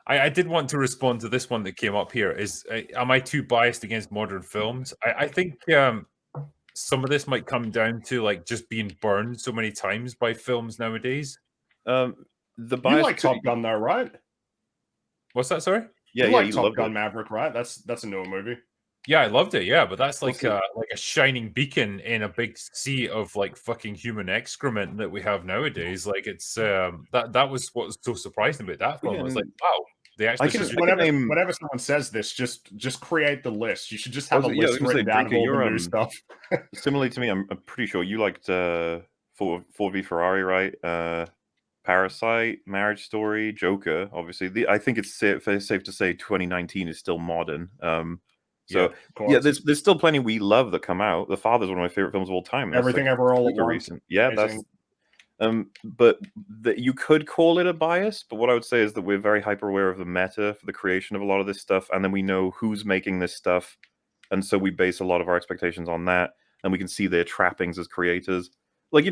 I did want to respond to this one that came up here. Is am I too biased against modern films? I think some of this might come down to like just being burned so many times by films nowadays. The You bias. like Top Gun though, right? What's that? Sorry. Yeah, you yeah, like you Top loved Gun it. Maverick, right? That's a newer movie. Yeah, I loved it. Yeah, but that's like Also- a shining beacon in a big sea of like fucking human excrement that we have nowadays. Like it's that was what was so surprising about that film. Yeah, I was like, and wow, they actually can- just I can name- whenever someone says this, just create the list. You should just have a yeah, I was list gonna say, written down of Drinker, all the you're new stuff. similarly to me. I'm pretty sure you liked Ford v Ferrari, right? Parasite, Marriage Story, Joker. Obviously, I think it's safe to say 2019 is still modern. Yeah, So yeah, there's still plenty we love that come out. The Father's one of my favorite films of all time. That's Everything like Ever All at super Once. recent. Yeah, Amazing. that's but you could call it a bias. But what I would say is that we're very hyper aware of the meta for the creation of a lot of this stuff, and then we know who's making this stuff, and so we base a lot of our expectations on that, and we can see their trappings as creators. Like,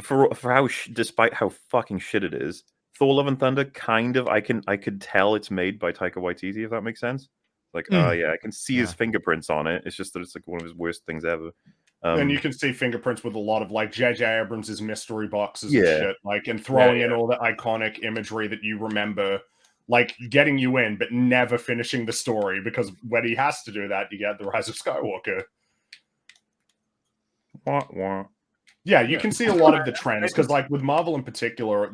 for how despite how fucking shit it is, Thor: Love and Thunder kind of I could tell it's made by Taika Waititi, if that makes sense. Like, yeah, I can see his fingerprints on it. It's just that it's like one of his worst things ever. And you can see fingerprints with a lot of like J.J. Abrams' mystery boxes and Yeah. shit, like, and throwing in all the iconic imagery that you remember, like getting you in, but never finishing the story, because when he has to do that, you get The Rise of Skywalker. Wah, wah. Yeah, you can see a lot of the trends, because like with Marvel in particular,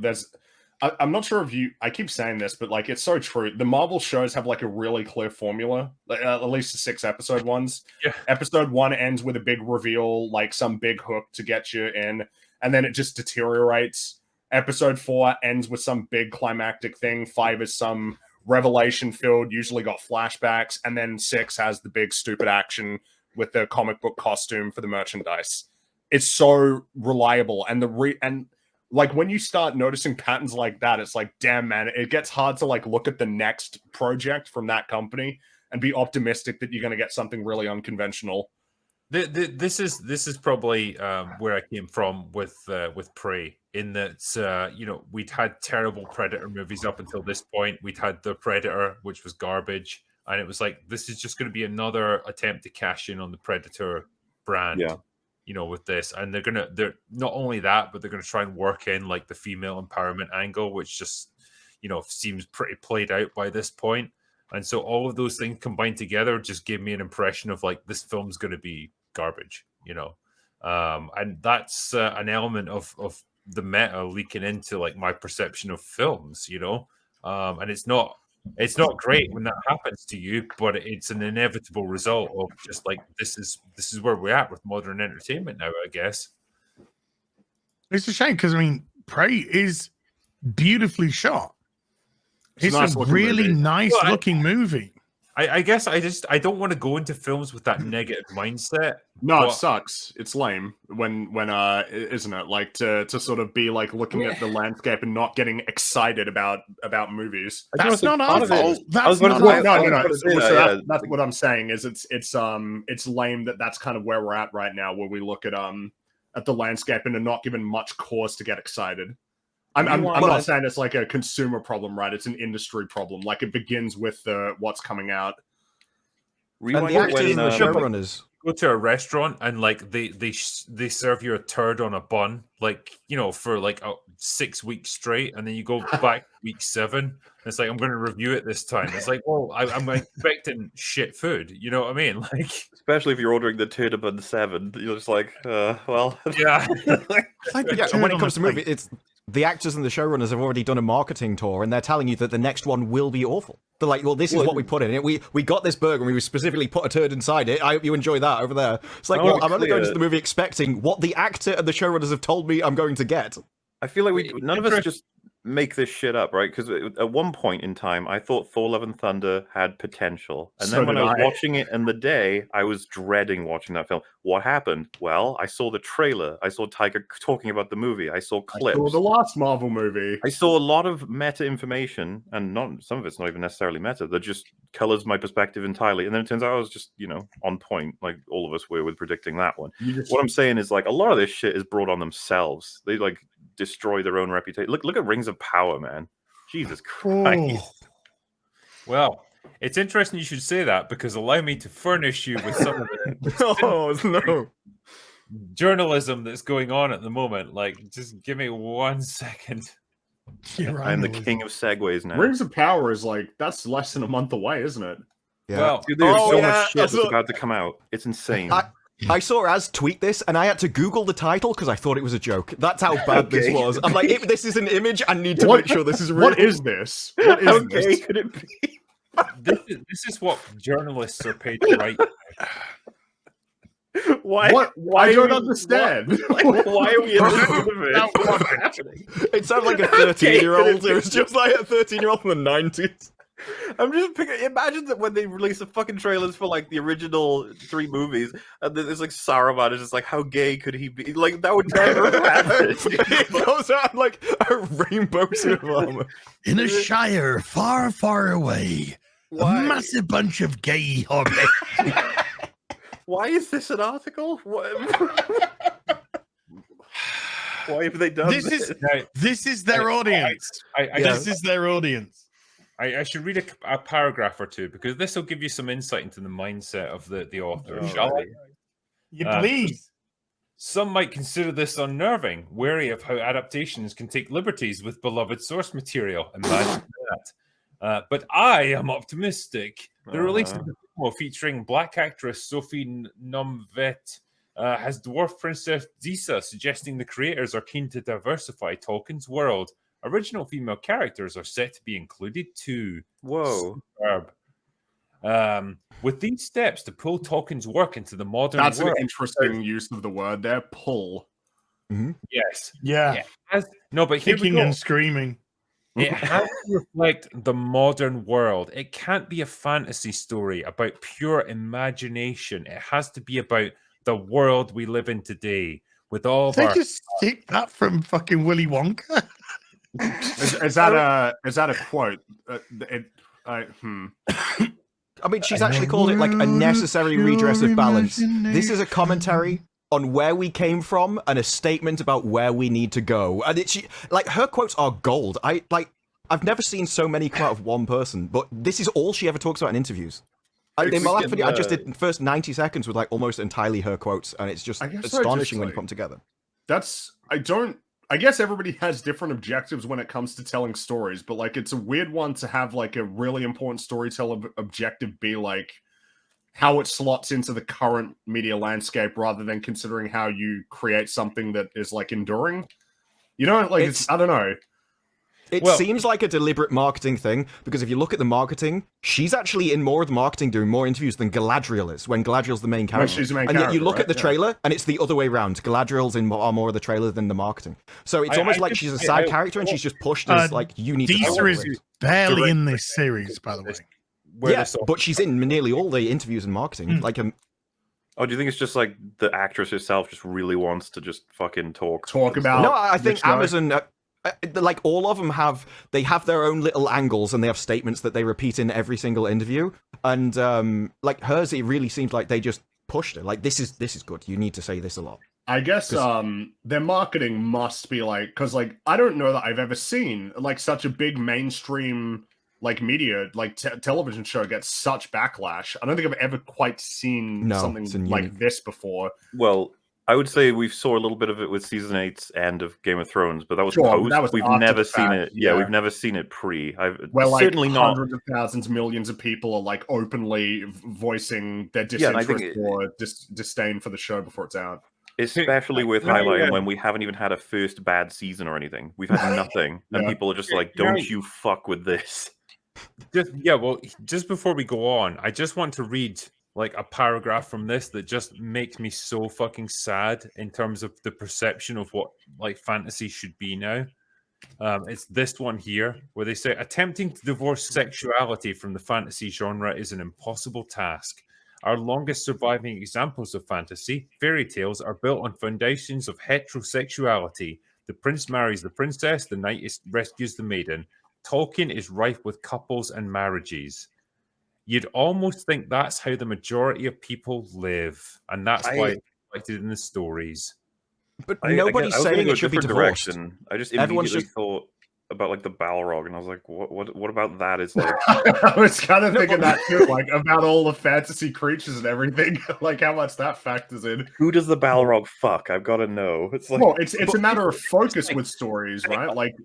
I'm not sure if I keep saying this, but like it's so true. The Marvel shows have like a really clear formula, at least the 6-episode ones. Yeah. Episode 1 ends with a big reveal, like some big hook to get you in, and then it just deteriorates. Episode 4 ends with some big climactic thing. 5 is some revelation filled, usually got flashbacks, and then 6 has the big stupid action with the comic book costume for the merchandise. It's so reliable, and like when you start noticing patterns like that, it's like, damn, man, it gets hard to like look at the next project from that company and be optimistic that you're going to get something really unconventional. This is probably where I came from with Prey, in that we'd had terrible Predator movies up until this point. We'd had The Predator, which was garbage, and it was like, this is just going to be another attempt to cash in on the Predator brand. Yeah. With this, and they're not only that, but they're gonna try and work in like the female empowerment angle, which just seems pretty played out by this point. And so all of those things combined together just gave me an impression of like, this film's gonna be garbage, and that's an element of the meta leaking into like my perception of films, and it's not great when that happens to you, but it's an inevitable result of just like, this is where we're at with modern entertainment now, I guess. It's a shame because I mean, Prey is beautifully shot. It's nice a really movie. nice looking movie. I guess I don't want to go into films with that negative mindset. No, it sucks. It's lame when isn't it? Like to sort of be like looking at the landscape and not getting excited about movies. That's not our fault. That's not no. So that's what I'm saying is it's lame that's kind of where we're at right now, where we look at the landscape and are not given much cause to get excited. I'm not saying it's like a consumer problem, right? It's an industry problem. Like, it begins with what's coming out. And the actors and the showrunners go to a restaurant and like they serve you a turd on a bun, like for like 6 weeks straight, and then you go back week 7. And it's like, I'm going to review it this time. It's like, well, I'm expecting shit food. You know what I mean? Like, especially if you're ordering the turd bun 7, you're just like, well, yeah. And when it comes to movie, it's the actors and the showrunners have already done a marketing tour, and they're telling you that the next one will be awful. They're like, well, this is what we put in it. We got this burger and we specifically put a turd inside it. I hope you enjoy that over there. It's like, well, I'm only going to the movie expecting what the actor and the showrunners have told me I'm going to get. I feel like none of us just make this shit up, right? Because at one point in time, I thought Thor: Love and Thunder had potential, and then when I was watching it in the day, I was dreading watching that film. What happened? Well, I saw the trailer. I saw Taika talking about the movie. I saw clips. I saw the last Marvel movie. I saw a lot of meta information, and some of it's not even necessarily meta. That just colors my perspective entirely. And then it turns out I was just, on point, like all of us were with predicting that one. What I'm saying is, like, a lot of this shit is brought on themselves. They like destroy their own reputation. Look at Rings of Power, man. Jesus Christ. Oh, Well, it's interesting you should say that because allow me to furnish you with some of the Oh no! journalism that's going on at the moment. Like, just give me 1 second. you're right. I'm the king of segues now. Rings of Power is like that's less than a month away, isn't it? Yeah. Well, Dude, there's Oh, so yeah, much shit that's that's what- about to come out. It's insane. I saw Az tweet this, and I had to Google the title because I thought it was a joke. That's how bad this Okay. was. I'm like, if this is an image, I need to What- make sure this is real. What is this? What is How this? gay could it be? this is what journalists are paid to write. Why? What? Why I don't are we- understand. Why are we in this universe? What's happening? It sounds like a 13-year-old. It was just like a 13-year-old from the 90s. I'm just picking. Imagine that when they release the fucking trailers for like the original 3 movies, and then it's like Saruman is just like, how gay could he be? Like that would never happen. It goes out like a rainbow suit of armor. In a shire far, far away, Why? a massive bunch of gay hobbits. Why is this an article? Why have they done This this? is this is their audience. I This is their audience. I should read a paragraph or two because this will give you some insight into the mindset of the author. Oh, Shall I? right. You please. Some might consider this unnerving, wary of how adaptations can take liberties with beloved source material. Imagine that. But I am optimistic. The release of the film featuring black actress Sophie Nomvet has dwarf Princess Disa, suggesting the creators are keen to diversify Tolkien's world. Original female characters are set to be included too. Whoa. Superb. With these steps to pull Tolkien's work into the modern That's an world. interesting use of the word there. Pull. Yes. Yeah. No, but here we Kicking go. and screaming. It has to reflect the modern world. It can't be a fantasy story about pure imagination. It has to be about the world we live in today with all of They our... just stick that from fucking Willy Wonka. Is that a quote? I mean, she's actually called it like a necessary redress of balance. This is a commentary on where we came from and a statement about where we need to go. And like her quotes are gold. I've never seen so many come out of one person, but this is all she ever talks about in interviews. In my last video, I just did the first 90 seconds with like almost entirely her quotes, and it's just astonishing when you put them together. I guess everybody has different objectives when it comes to telling stories, but like it's a weird one to have like a really important storyteller objective be like how it slots into the current media landscape rather than considering how you create something that is like enduring. You know, like I don't know. It seems like a deliberate marketing thing, because if you look at the marketing, she's actually in more of the marketing doing more interviews than Galadriel is, when Galadriel's the main character. She's the main and yet you character, look at the right? trailer, and it's the other way around. Galadriel's in more of the trailer than the marketing. So it's almost like she's a side character, and she's just pushed as, like, you need to Disa follow is it. barely in this series, by the way. Yeah, but she's in nearly all the interviews and marketing. Like, Oh, do you think it's just like the actress herself just really wants to just fucking talk about? No, I think Amazon... like all of them have their own little angles, and they have statements that they repeat in every single interview. And like hers, it really seems like they just pushed it. Like this is good. You need to say this a lot. I guess their marketing must be like, because like I don't know that I've ever seen like such a big mainstream like media like television show get such backlash. I don't think I've ever quite seen something like this before. Well, I would say we saw a little bit of it with season 8's end of Game of Thrones, but that was post. We've never seen it. Yeah, we've never seen it pre. Where like certainly hundreds of thousands, millions of people are like openly voicing their disinterest or disdain for the show before it's out. Especially with highlighting when we haven't even had a first bad season or anything. We've had nothing, and people are just like, "Don't you fuck with this." Just before we go on, I just want to read like a paragraph from this that just makes me so fucking sad in terms of the perception of what like fantasy should be now. It's this one here where they say attempting to divorce sexuality from the fantasy genre is an impossible task. Our longest surviving examples of fantasy, fairy tales, are built on foundations of heterosexuality. The prince marries the princess, the knight rescues the maiden. Tolkien is rife with couples and marriages. You'd almost think that's how the majority of people live, and that's why it's reflected in the stories. But nobody's saying it should be divorced. I just immediately thought about like the Balrog, and I was like, what about that is like? I was kind of thinking that too, like about all the fantasy creatures and everything, like how much that factors in. Who does the Balrog fuck? I've got to know. It's like, Well, it's a matter of focus with stories, right? Like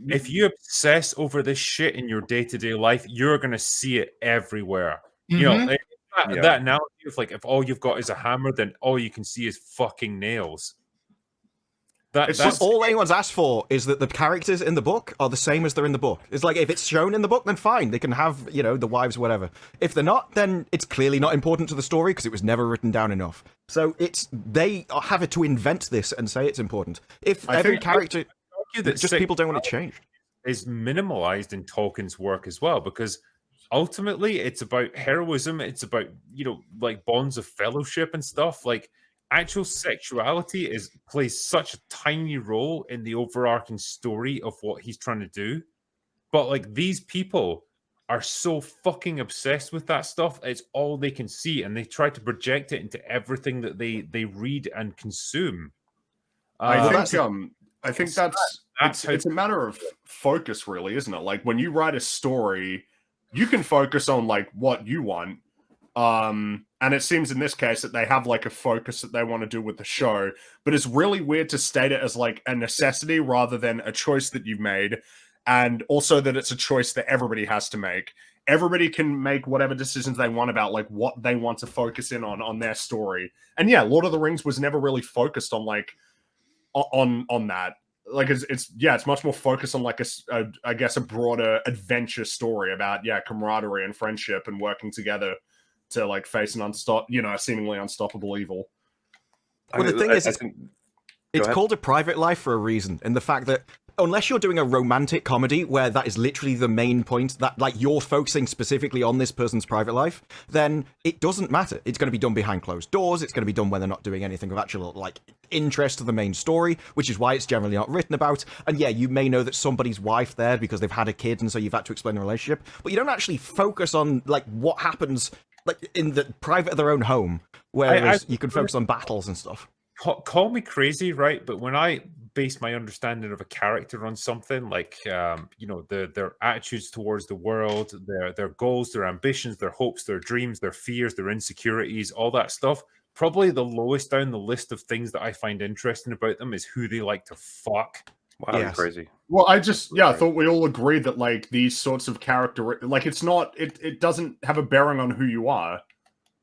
if you obsess over this shit in your day-to-day life, you're gonna see it everywhere. You know, that analogy of like, if all you've got is a hammer, then all you can see is fucking nails. It's That's just all anyone's asked for is that the characters in the book are the same as they're in the book. It's like, if it's shown in the book, then fine, they can have, you know, the wives, whatever. If they're not, then it's clearly not important to the story because it was never written down enough. So they have it to invent this and say it's important. If every character, just people don't want it changed. Is minimalized in Tolkien's work as well, because ultimately it's about heroism. It's about, you know, like bonds of fellowship and stuff. Like, actual sexuality plays such a tiny role in the overarching story of what he's trying to do. But like, these people are so fucking obsessed with that stuff. It's all they can see, and they try to project it into everything that they read and consume. I think it's a matter of focus, really, isn't it? Like, when you write a story, you can focus on like what you want. And it seems in this case that they have like a focus that they want to do with the show, but it's really weird to state it as like a necessity rather than a choice that you've made. And also that it's a choice that everybody has to make. Everybody can make whatever decisions they want about like what they want to focus in on their story. And yeah, Lord of the Rings was never really focused on like on that. Like it's much more focused on like I guess a broader adventure story about camaraderie and friendship and working together to like face an seemingly unstoppable evil. Well, the thing is, it's called A Private Life for a reason, in the fact that unless you're doing a romantic comedy where that is literally the main point, that like you're focusing specifically on this person's private life, then it doesn't matter. It's going to be done behind closed doors. It's going to be done when they're not doing anything of actual like interest to the main story, which is why it's generally not written about. And yeah, you may know that somebody's wife there because they've had a kid, and so you've had to explain the relationship, but you don't actually focus on like what happens like in the private of their own home, whereas you can focus on battles and stuff. Call me crazy, right? But when I base my understanding of a character on something like, their attitudes towards the world, their goals, their ambitions, their hopes, their dreams, their fears, their insecurities, all that stuff, probably the lowest down the list of things that I find interesting about them is who they like to fuck. Wow, yes. Crazy. Well, I thought we all agreed that like these sorts of character, like it doesn't have a bearing on who you are.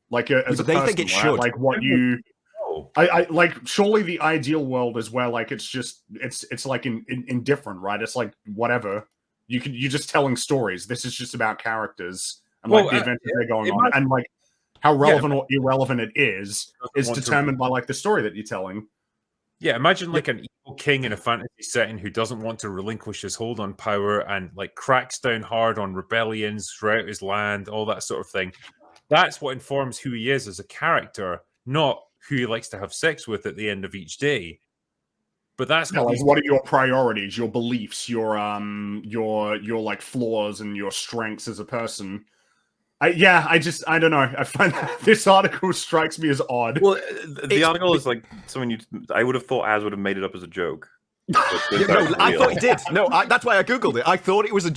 Like as a they person, think it should. Like what you, I like. Surely the ideal world is where like it's like indifferent, right? It's like whatever you're just telling stories. This is just about characters and like the adventures they're going on, and like how relevant or irrelevant it is determined by like the story that you're telling. Yeah, imagine like an evil king in a fantasy setting who doesn't want to relinquish his hold on power and like cracks down hard on rebellions throughout his land, all that sort of thing. That's what informs who he is as a character, not who he likes to have sex with at the end of each day. But that's what are your priorities, your beliefs, your like flaws and your strengths as a person. I don't know. I find that this article strikes me as odd. Well, the article is like something I would have thought Az would have made it up as a joke. No, I thought he did. No, that's why I googled it. I thought it was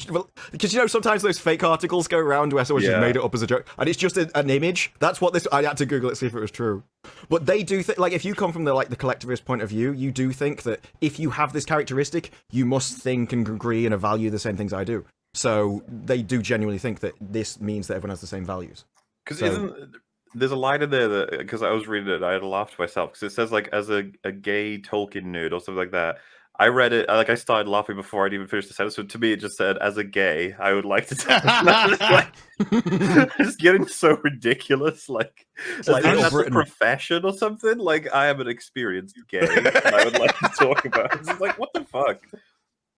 because sometimes those fake articles go around where someone just made it up as a joke, and it's just an image. That's what this. I had to Google it to see if it was true. But they do think, like, if you come from the collectivist point of view, you do think that if you have this characteristic, you must think and agree and value the same things I do. So they do genuinely think that this means that everyone has the same values. Because there's a line in there that, because I was reading it, I had to laugh to myself because it says like as a gay Tolkien nerd or something like that. I read it, like I started laughing before I'd even finished the sentence. So to me, it just said, as a gay, I would like to tell it's getting so ridiculous. Like that's a profession or something. Like, I am an experienced gay. And I would like to talk about it. It's like, what the fuck?